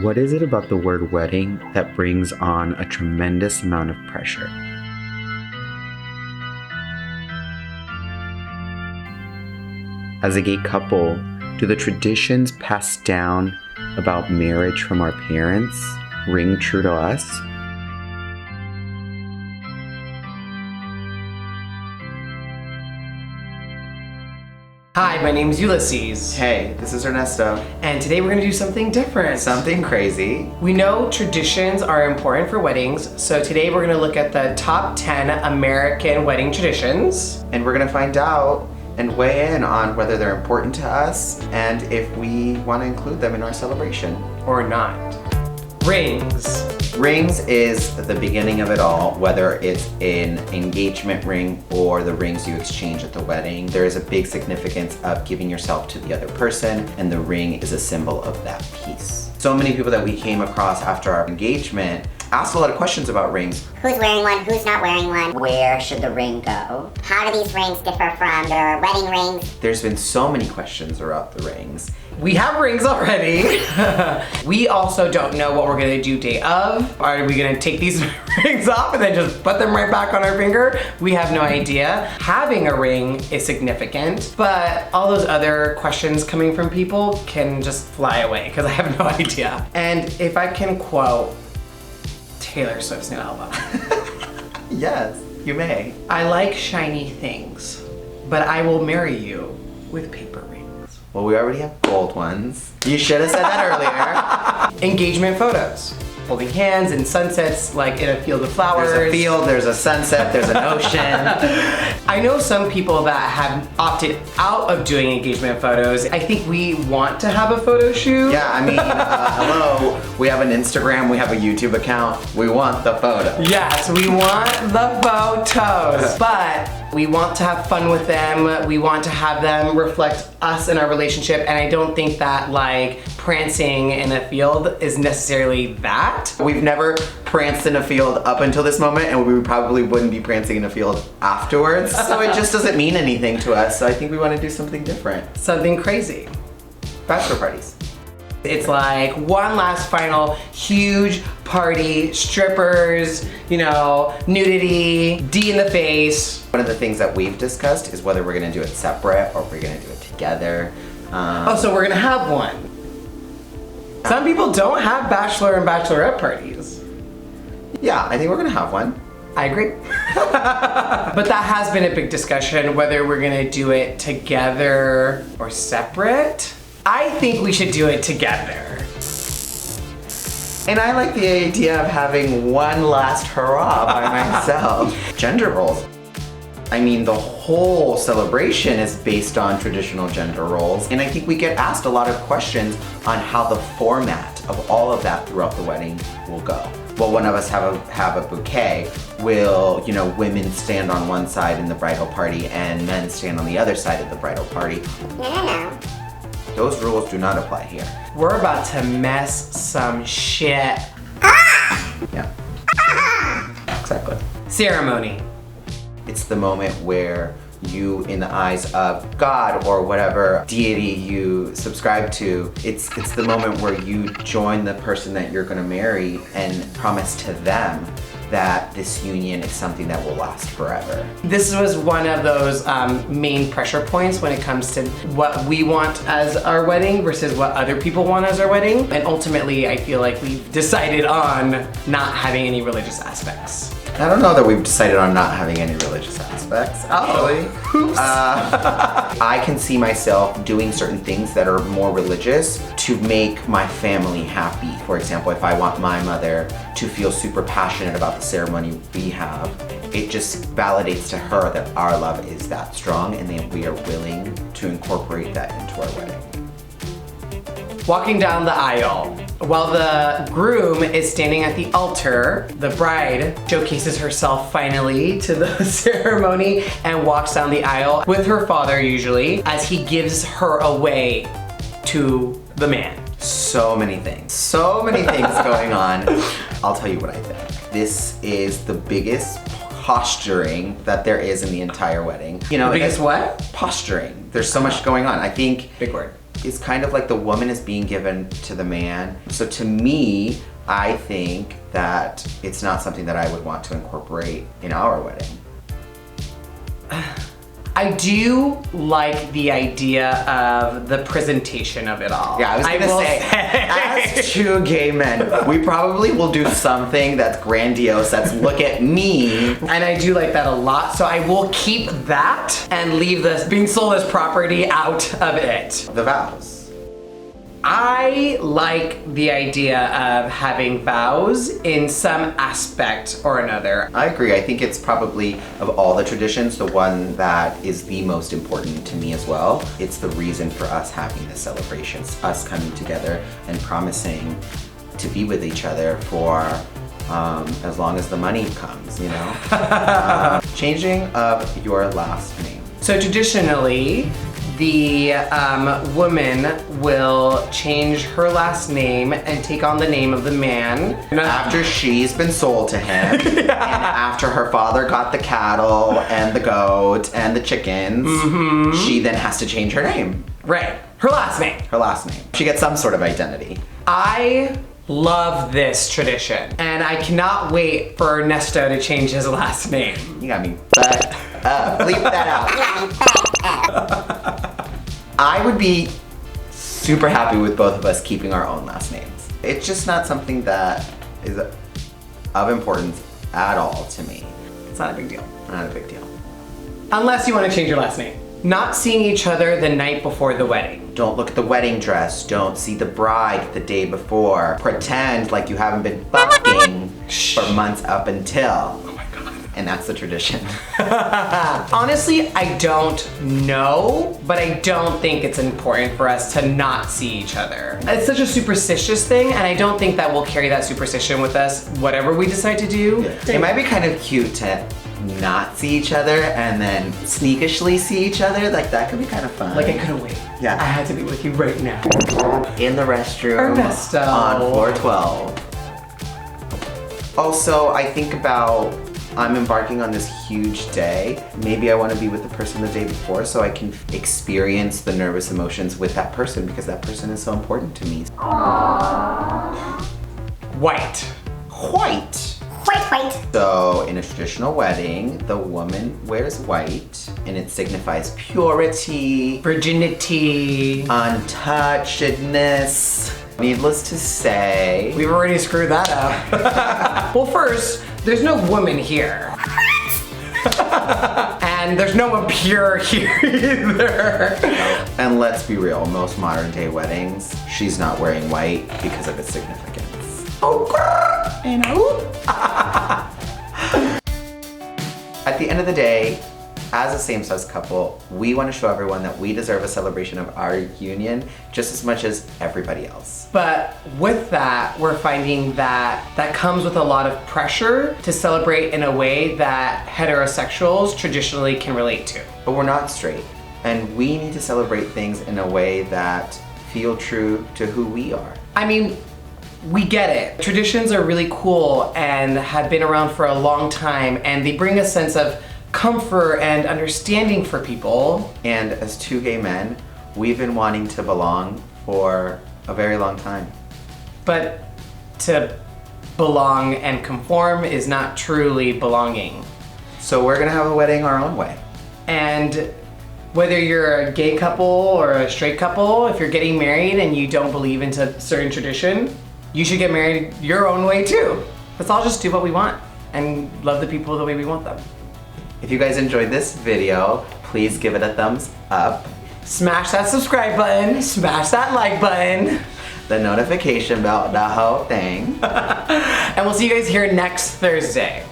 What is it about the word wedding that brings on a tremendous amount of pressure? As a gay couple, do the traditions passed down about marriage from our parents ring true to us? Hi, my name is Ulysses. Hey, this is Ernesto. And today we're gonna do something different. Something crazy. We know traditions are important for weddings, so today we're gonna look at the top 10 American wedding traditions. And we're gonna find out and weigh in on whether they're important to us and if we want to include them in our celebration. Or not. Rings. Rings is the beginning of it all, whether it's an engagement ring or the rings you exchange at the wedding. There is a big significance of giving yourself to the other person, and the ring is a symbol of that piece. So many people that we came across after our engagement asked a lot of questions about rings. Who's wearing one? Who's not wearing one? Where should the ring go? How do these rings differ from their wedding rings? There's been so many questions about the rings. We have rings already. We also don't know what we're gonna do day of. Are we gonna take these rings off and then just put them right back on our finger? We have no idea. Having a ring is significant, but all those other questions coming from people can just fly away because I have no idea. And if I can quote Taylor Swift's new album. Yes, you may. I like shiny things, but I will marry you with paper rings. Well, we already have gold ones. You should have said that earlier. Engagement photos. Holding hands in sunsets, like in a field of flowers. There's a field, there's a sunset, there's an ocean. I know some people that have opted out of doing engagement photos. I think we want to have a photo shoot. Yeah, I mean, hello, we have an Instagram, we have a YouTube account, we want the photo. Yes, we want the photos, but we want to have fun with them. We want to have them reflect us in our relationship, and I don't think that like prancing in a field is necessarily that. We've never pranced in a field up until this moment, and we probably wouldn't be prancing in a field afterwards, so it just doesn't mean anything to us, so I think we want to do something different. Something crazy. Bachelor parties. It's like one last final huge party, strippers, you know, nudity, D in the face. One of the things that we've discussed is whether we're gonna do it separate or if we're gonna do it together. Oh, so we're gonna have one. Some people don't have bachelor and bachelorette parties. Yeah, I think we're gonna have one. I agree. But that has been a big discussion, whether we're gonna do it together or separate. I think we should do it together. And I like the idea of having one last hurrah by myself. Gender roles. I mean, the whole celebration is based on traditional gender roles, and I think we get asked a lot of questions on how the format of all of that throughout the wedding will go. Will one of us have a bouquet? Will, you know, women stand on one side in the bridal party and men stand on the other side of the bridal party? No. Those rules do not apply here. We're about to mess some shit. Yeah. Exactly. Ceremony. It's the moment where you, in the eyes of God or whatever deity you subscribe to, it's the moment where you join the person that you're gonna marry and promise to them that this union is something that will last forever. This was one of those main pressure points when it comes to what we want as our wedding versus what other people want as our wedding. And ultimately, I feel like we've decided on not having any religious aspects. I don't know that we've decided on not having any religious aspects, actually. Oops. I can see myself doing certain things that are more religious to make my family happy. For example, if I want my mother to feel super passionate about the ceremony we have, it just validates to her that our love is that strong and that we are willing to incorporate that into our wedding. Walking down the aisle. While the groom is standing at the altar, the bride showcases herself finally to the ceremony and walks down the aisle with her father usually as he gives her away to the man. So many things going on. I'll tell you what I think. This is the biggest posturing that there is in the entire wedding. You know, The biggest what? Posturing. There's so much going on. I think Big word. is kind of like the woman is being given to the man. So to me, I think that it's not something that I would want to incorporate in our wedding. I do like the idea of the presentation of it all. Yeah, I was gonna say, as two gay men, we probably will do something that's grandiose, that's look at me. And I do like that a lot, so I will keep that and leave this being sold as property out of it. The vows. I like the idea of having vows in some aspect or another. I agree. I think it's probably, of all the traditions, the one that is the most important to me as well. It's the reason for us having this celebration. It's us coming together and promising to be with each other for as long as the money comes, you know? Changing of your last name. So traditionally, the woman will change her last name and take on the name of the man. After she's been sold to him, and after her father got the cattle and the goat and the chickens, she then has to change her name. Right, her last name. Her last name. She gets some sort of identity. I love this tradition, and I cannot wait for Ernesto to change his last name. You got me fucked up. Bleep that out. I would be super happy with both of us keeping our own last names. It's just not something that is of importance at all to me. It's not a big deal. Not a big deal. Unless you want to change your last name. Not seeing each other the night before the wedding. Don't look at the wedding dress. Don't see the bride the day before. Pretend like you haven't been fucking for months up until. Oh my God. And that's the tradition. Honestly, I don't know, but I don't think it's important for us to not see each other. It's such a superstitious thing, and I don't think that we'll carry that superstition with us, whatever we decide to do. It might be kind of cute to not see each other and then sneakishly see each other. Like, that could be kind of fun. Like, I couldn't wait. Yeah. I had to be with you right now. In the restroom. Ernesto. On floor 12. Also, I think about I'm embarking on this huge day. Maybe I want to be with the person the day before so I can experience the nervous emotions with that person because that person is so important to me. White. White. White. So in a traditional wedding, the woman wears white and it signifies purity, Virginity. untouchedness. Needless to say, We've already screwed that up. Well, first, there's no woman here. And there's no one pure here either. and let's be real, most modern day weddings, she's not wearing white because of its significance. Oh, you know? At the end of the day, as a same-sex couple, we want to show everyone that we deserve a celebration of our union just as much as everybody else. But with that, we're finding that that comes with a lot of pressure to celebrate in a way that heterosexuals traditionally can relate to. But we're not straight, and we need to celebrate things in a way that feel true to who we are. I mean, we get it. Traditions are really cool and have been around for a long time, and they bring a sense of comfort and understanding for people. And as two gay men, we've been wanting to belong for a very long time. But to belong and conform is not truly belonging. So we're gonna have a wedding our own way. And whether you're a gay couple or a straight couple, if you're getting married and you don't believe into a certain tradition, you should get married your own way too. Let's all just do what we want and love the people the way we want them. If you guys enjoyed this video, please give it a thumbs up. Smash that subscribe button, smash that like button. The notification bell, the whole thing. And we'll see you guys here next Thursday.